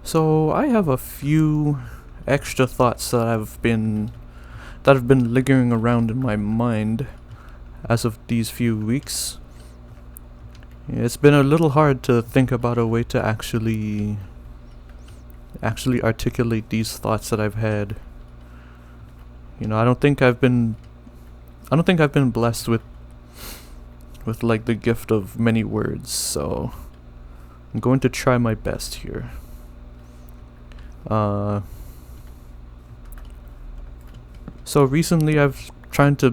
So I have a few extra thoughts that have been lingering around in my mind as of these few weeks. It's been a little hard to think about a way to actually articulate these thoughts that I've had. I don't think I've been blessed with like the gift of many words, so I'm going to try my best here. Uh so recently I've tried to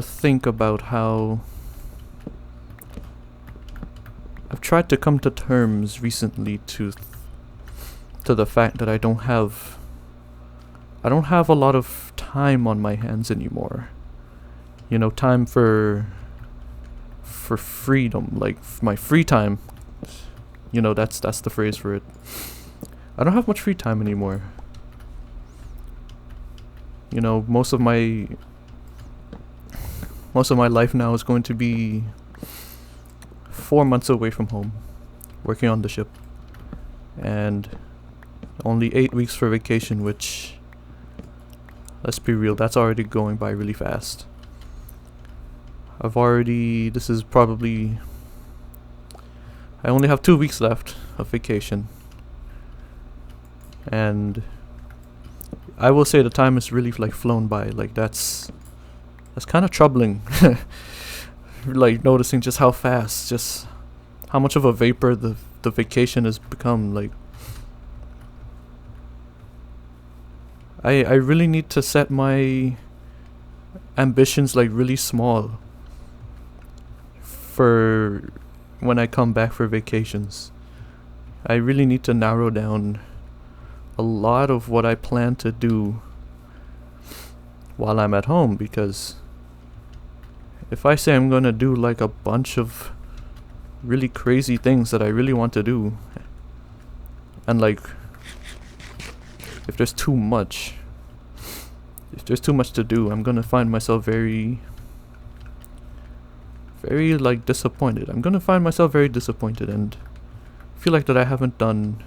think about how I've tried to come to terms recently to the fact that I don't have a lot of time on my hands anymore. Time for freedom, like my free time. That's the phrase for it. I don't have much free time anymore. You know, most of my life now is going to be 4 months away from home, working on the ship, and only 8 weeks for vacation, which, let's be real, that's already going by really fast. This is probably, I only have 2 weeks left of vacation, and I will say the time has really like flown by. Like that's kind of troubling. Like noticing just how fast, just how much of a vapor the vacation has become. Like I really need to set my ambitions like really small for when I come back for vacations. I really need to narrow down a lot of what I plan to do while I'm at home, because if I say I'm gonna do like a bunch of really crazy things that I really want to do, and like if there's too much if there's too much to do, I'm gonna find myself very very like disappointed. I'm gonna find myself very disappointed and feel like that I haven't done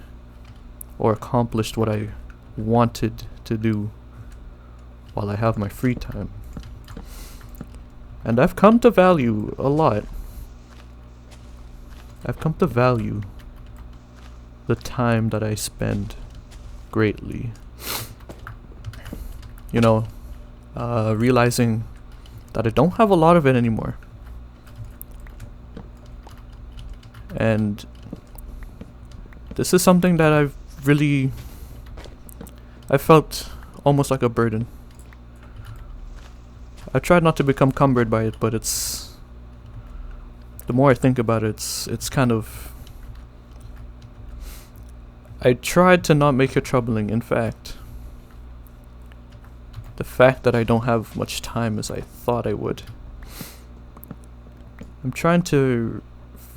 or accomplished what I wanted to do while I have my free time. And I've come to value a lot. I've come to value the time that I spend greatly. You know, realizing that I don't have a lot of it anymore. And this is something that I felt almost like a burden. I tried not to become cumbered by it, but the more I think about it, it's kind of, I tried to not make it troubling. In fact, the fact that I don't have much time as I thought I would, I'm trying to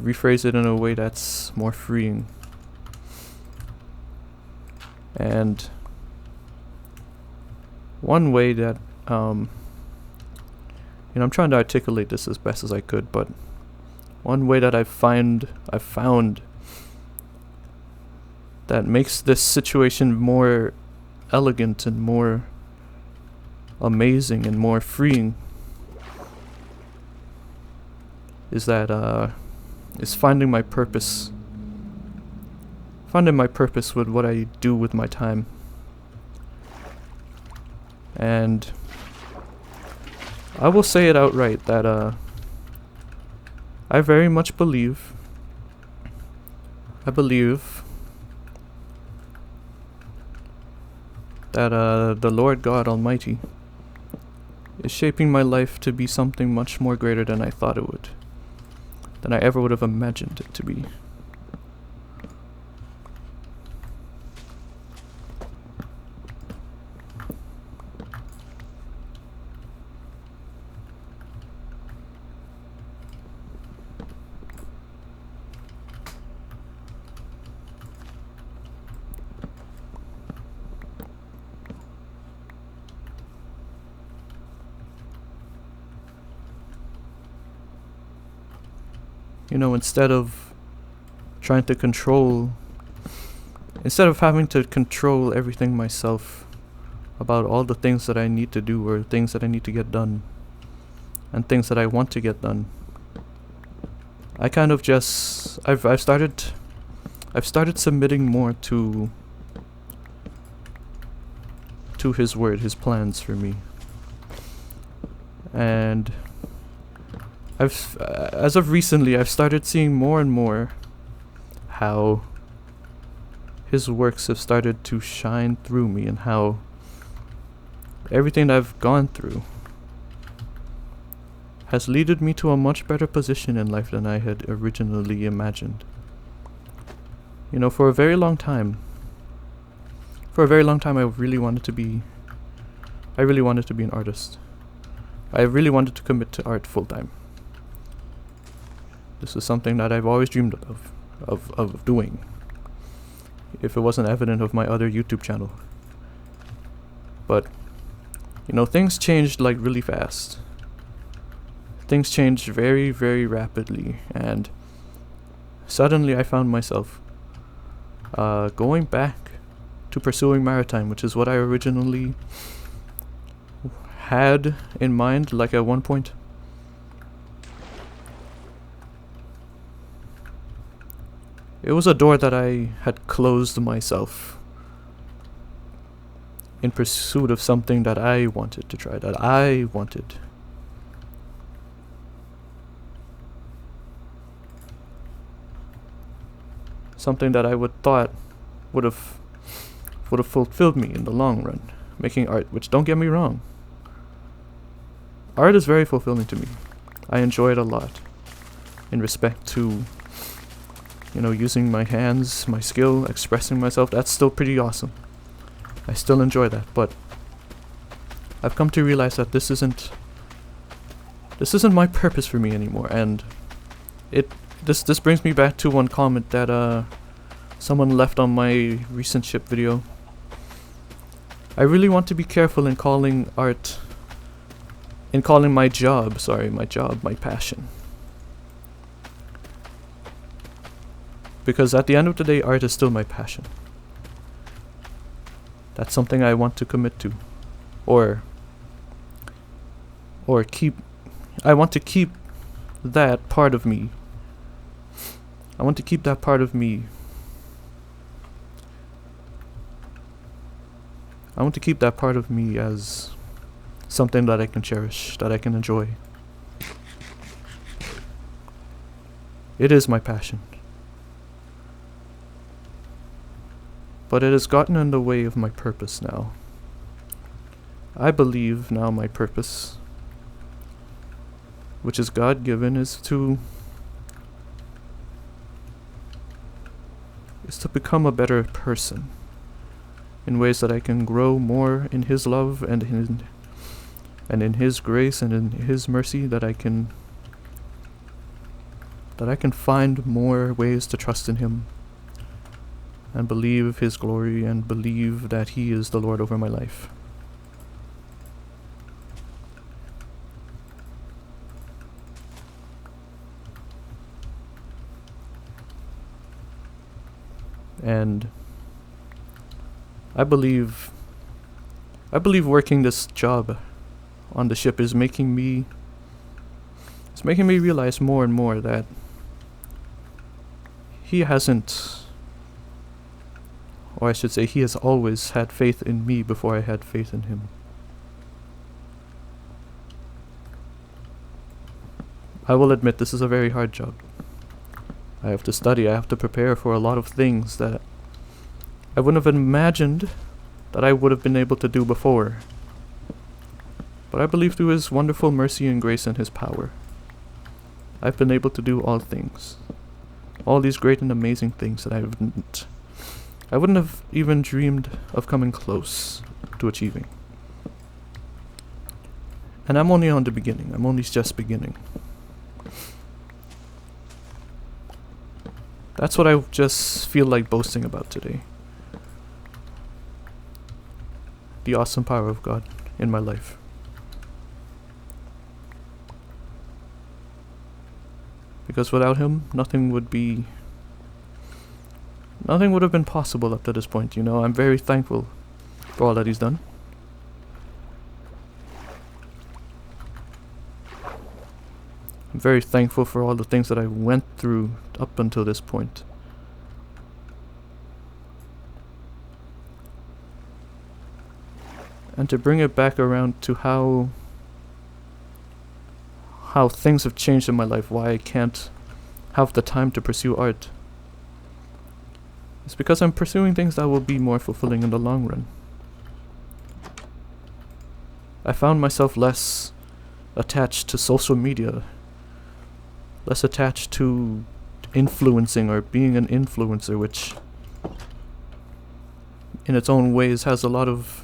rephrase it in a way that's more freeing. And one way that I'm trying to articulate this as best as I could, but one way that I've found that makes this situation more elegant and more amazing and more freeing is finding my purpose. Finding my purpose with what I do with my time. And I will say it outright that I very much believe that the Lord God Almighty is shaping my life to be something much more greater than I thought it would, than I ever would have imagined it to be. Instead of trying to control, instead of having to control everything myself about all the things that I need to do or things that I need to get done and things that I want to get done. I kind of just I've started submitting more to his word, his plans for me. And as of recently, I've started seeing more and more how his works have started to shine through me, and how everything I've gone through has led me to a much better position in life than I had originally imagined. You know, for a very long time, I really wanted to be an artist. I really wanted to commit to art full time. This is something that I've always dreamed of doing, if it wasn't evident of my other YouTube channel. But, you know, things changed like really fast. Things changed very, very rapidly, and suddenly I found myself going back to pursuing maritime, which is what I originally had in mind, like at one point. It was a door that I had closed myself in pursuit of something that I wanted to try, that I wanted. Something that I thought would have fulfilled me in the long run, making art, which, don't get me wrong, art is very fulfilling to me. I enjoy it a lot in respect to, you know, using my hands, my skill, expressing myself. That's still pretty awesome. I still enjoy that, but I've come to realize that this isn't my purpose for me anymore. And this brings me back to one comment that someone left on my recent ship video. I really want to be careful in calling my job my passion. Because at the end of the day, art is still my passion. That's something I want to commit to. Or I want to keep that part of me. I want to keep that part of me. I want to keep that part of me as something that I can cherish, that I can enjoy. It is my passion. But it has gotten in the way of my purpose now. I believe now my purpose, which is God-given, is to become a better person in ways that I can grow more in His love and in His grace and in His mercy, that I can find more ways to trust in Him and believe His glory and believe that He is the Lord over my life. And I believe working this job on the ship is making me realize more and more that He hasn't, or I should say, He has always had faith in me before I had faith in Him. I will admit this is a very hard job. I have to study, I have to prepare for a lot of things that I wouldn't have imagined that I would have been able to do before. But I believe through His wonderful mercy and grace and His power, I've been able to do all things. All these great and amazing things that I wouldn't have even dreamed of coming close to achieving. And I'm only on the beginning. I'm only just beginning. That's what I just feel like boasting about today. The awesome power of God in my life. Because without Him, nothing would be Nothing would have been possible up to this point, you know. I'm very thankful for all that he's done. I'm very thankful for all the things that I went through up until this point. And to bring it back around to how things have changed in my life, why I can't have the time to pursue art. It's because I'm pursuing things that will be more fulfilling in the long run. I found myself less attached to social media, less attached to influencing or being an influencer, which in its own ways has a lot of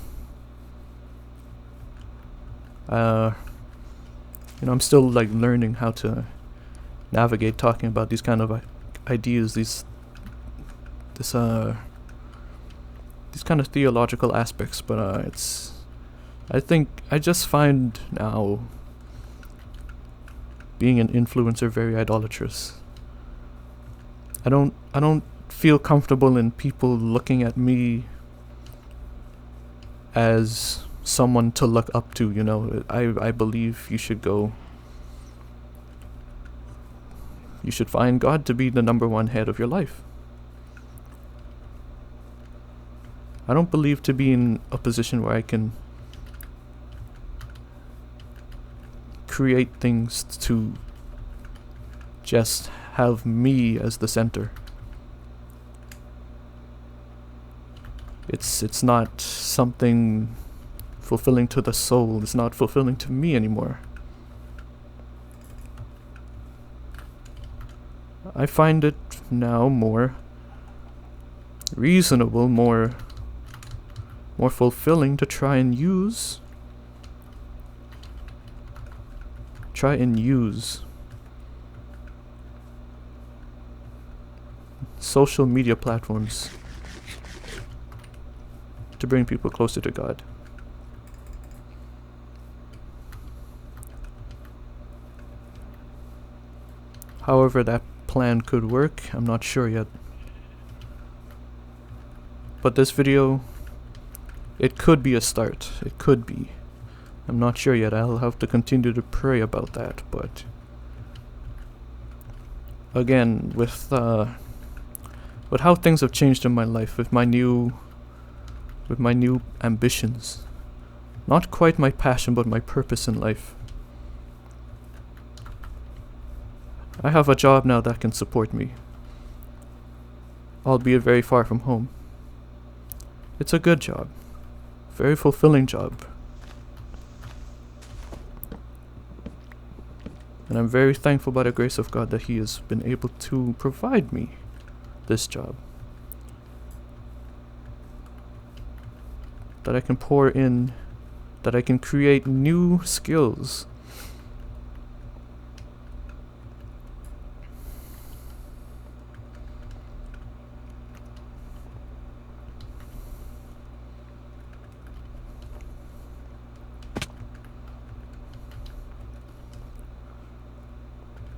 you know, I'm still like learning how to navigate talking about these kind of ideas, these kind of theological aspects, but I think I just find now being an influencer very idolatrous. I don't feel comfortable in people looking at me as someone to look up to, you know. I believe you should find God to be the number one head of your life. I don't believe to be in a position where I can create things to just have me as the center. It's not something fulfilling to the soul. It's not fulfilling to me anymore. I find it now more reasonable, more fulfilling to try and use social media platforms to bring people closer to God. However that plan could work, I'm not sure yet. But this video, it could be a start. It could be. I'm not sure yet. I'll have to continue to pray about that, but again, with how things have changed in my life, with my new ambitions, not quite my passion, but my purpose in life. I have a job now that can support me, albeit very far from home. It's a good job, very fulfilling job. And I'm very thankful by the grace of God that He has been able to provide me this job. That I can pour in, that I can create new skills.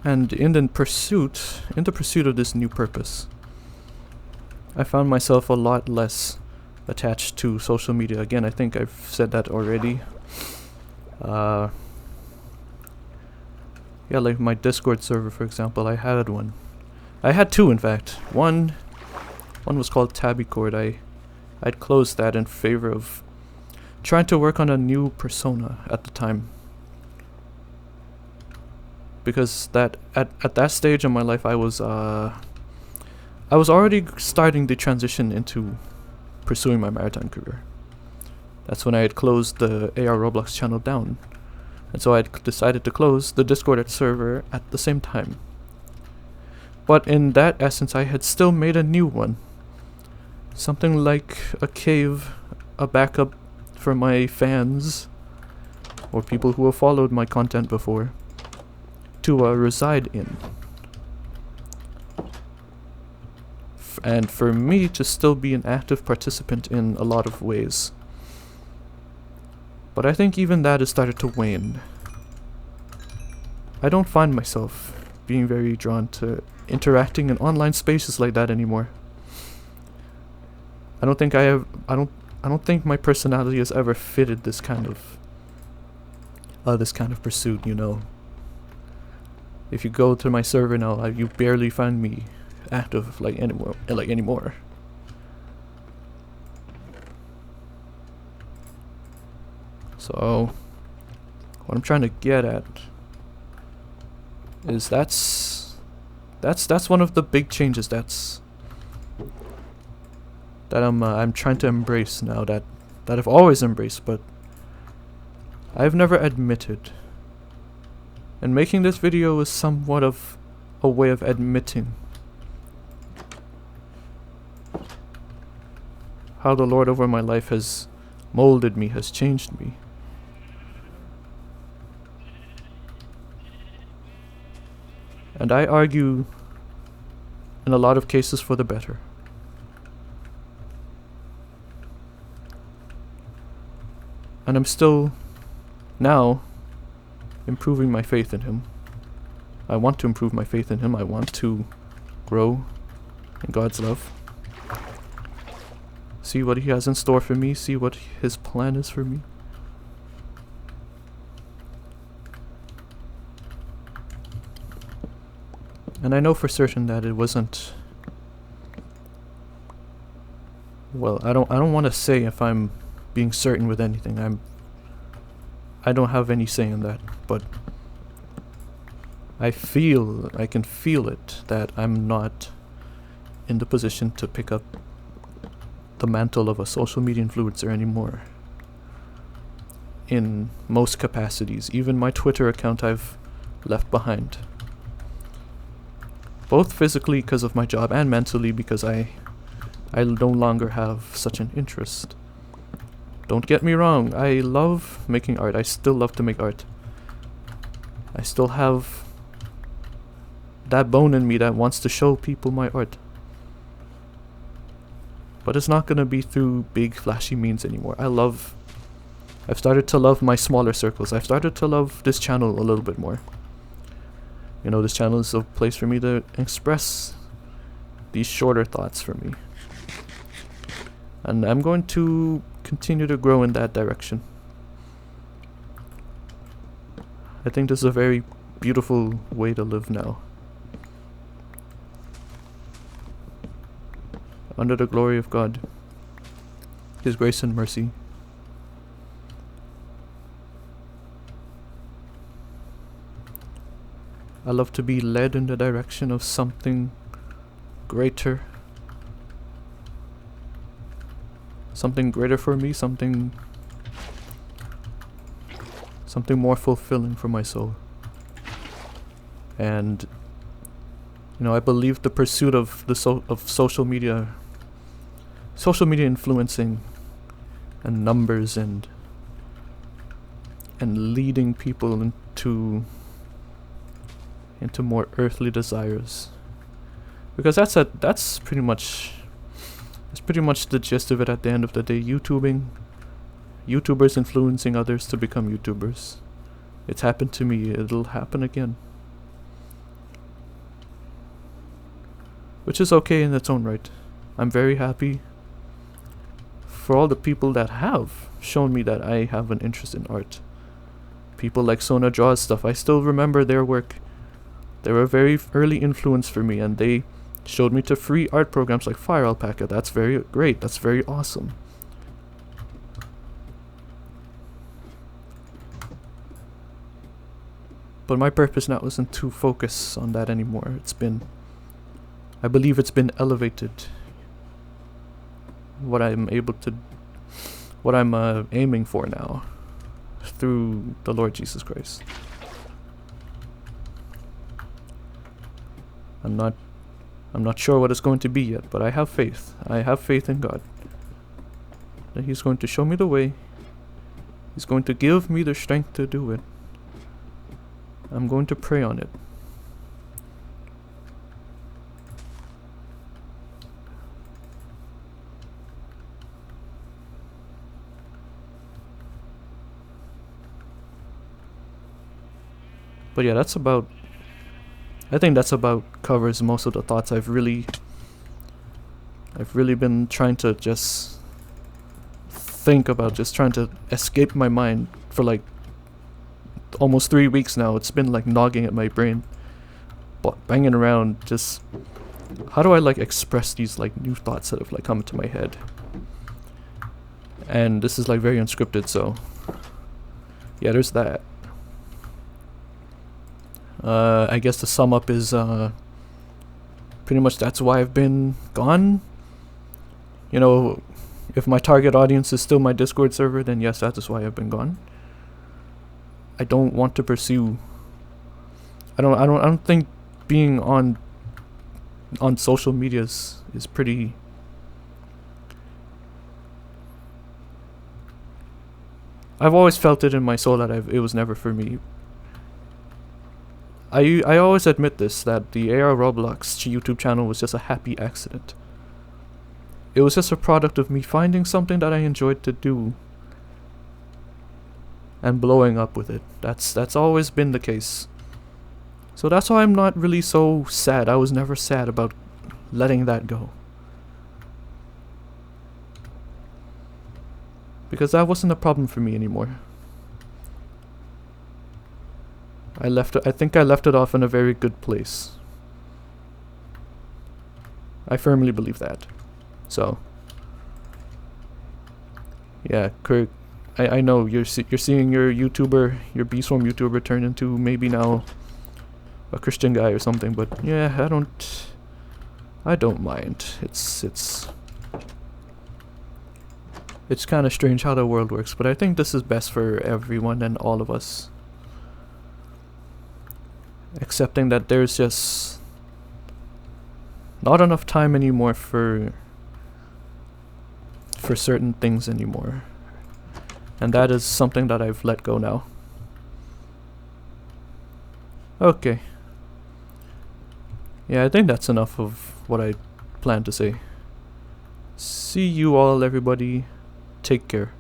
And in the pursuit of this new purpose, I found myself a lot less attached to social media. Again, I think I've said that already. Yeah, like my Discord server, for example, I had one. I had two, in fact. One was called Tabbycord. I'd closed that in favor of trying to work on a new persona at the time. Because that at that stage in my life, I was already starting the transition into pursuing my maritime career. That's when I had closed the AR Roblox channel down, and so I decided to close the Discord server at the same time. But in that essence, I had still made a new one, something like a cave, a backup for my fans or people who have followed my content before to reside in. And for me to still be an active participant in a lot of ways. But I think even that has started to wane. I don't find myself being very drawn to interacting in online spaces like that anymore. I don't think I don't think my personality has ever fitted this kind of pursuit, you know. If you go to my server now, you barely find me active anymore. So what I'm trying to get at is that's one of the big changes that I'm trying to embrace now, that I've always embraced, but I've never admitted. And making this video is somewhat of a way of admitting how the Lord over my life has molded me, has changed me. And I argue in a lot of cases for the better. And I'm still now improving my faith in him. I want to improve my faith in him. I want to grow in God's love. See what he has in store for me. See what his plan is for me. And I know for certain that it wasn't... Well, I don't want to say if I'm being certain with anything. I don't have any say in that, but I can feel it, that I'm not in the position to pick up the mantle of a social media influencer anymore. In most capacities, even my Twitter account I've left behind. Both physically because of my job and mentally because I no longer have such an interest. Don't get me wrong, I love making art. I still love to make art. I still have that bone in me that wants to show people my art. But it's not gonna be through big flashy means anymore. I've started to love my smaller circles. I've started to love this channel a little bit more. You know, this channel is a place for me to express these shorter thoughts for me. And I'm going to continue to grow in that direction. I think this is a very beautiful way to live now. Under the glory of God, his grace and mercy. I love to be led in the direction of something greater. Something greater for me, something more fulfilling for my soul. And you know, I believe the pursuit of social media influencing and numbers and leading people into more earthly desires, because that's pretty much the gist of it at the end of the day. YouTubers influencing others to become YouTubers. It's happened to me, it'll happen again. Which is okay in its own right. I'm very happy for all the people that have shown me that I have an interest in art. People like Sona Draws stuff, I still remember their work. They were a very early influence for me, and they showed me to free art programs like Fire Alpaca. That's very great. That's very awesome. But my purpose now isn't to focus on that anymore. I believe it's been elevated. What I'm aiming for now through the Lord Jesus Christ. I'm not sure what it's going to be yet, but I have faith. I have faith in God. That he's going to show me the way. He's going to give me the strength to do it. I'm going to pray on it. But yeah, I think that's about covers most of the thoughts I've really I've really been trying to just think about, just trying to escape my mind for like almost 3 weeks now. It's been like gnawing at my brain, banging around, just how do I like express these like new thoughts that have like come into my head. And this is like very unscripted, so yeah, there's that. I guess the sum up is pretty much that's why I've been gone. You know, if my target audience is still my Discord server, then yes, that is why I've been gone. I don't want to pursue. I don't think being on social medias is pretty. I've always felt it in my soul that it was never for me. I always admit this, that the AR Roblox YouTube channel was just a happy accident. It was just a product of me finding something that I enjoyed to do and blowing up with it. That's always been the case. So that's why I'm not really so sad. I was never sad about letting that go, because that wasn't a problem for me anymore. I think I left it off in a very good place. I firmly believe that. So yeah, Kirk, I know you're seeing your Beeswarm YouTuber turn into maybe now a Christian guy or something, but yeah, I don't mind. It's kind of strange how the world works, but I think this is best for everyone and all of us. Accepting that there's just not enough time anymore for certain things anymore. And that is something that I've let go now. Okay. Yeah, I think that's enough of what I plan to say. See you all, everybody. Take care.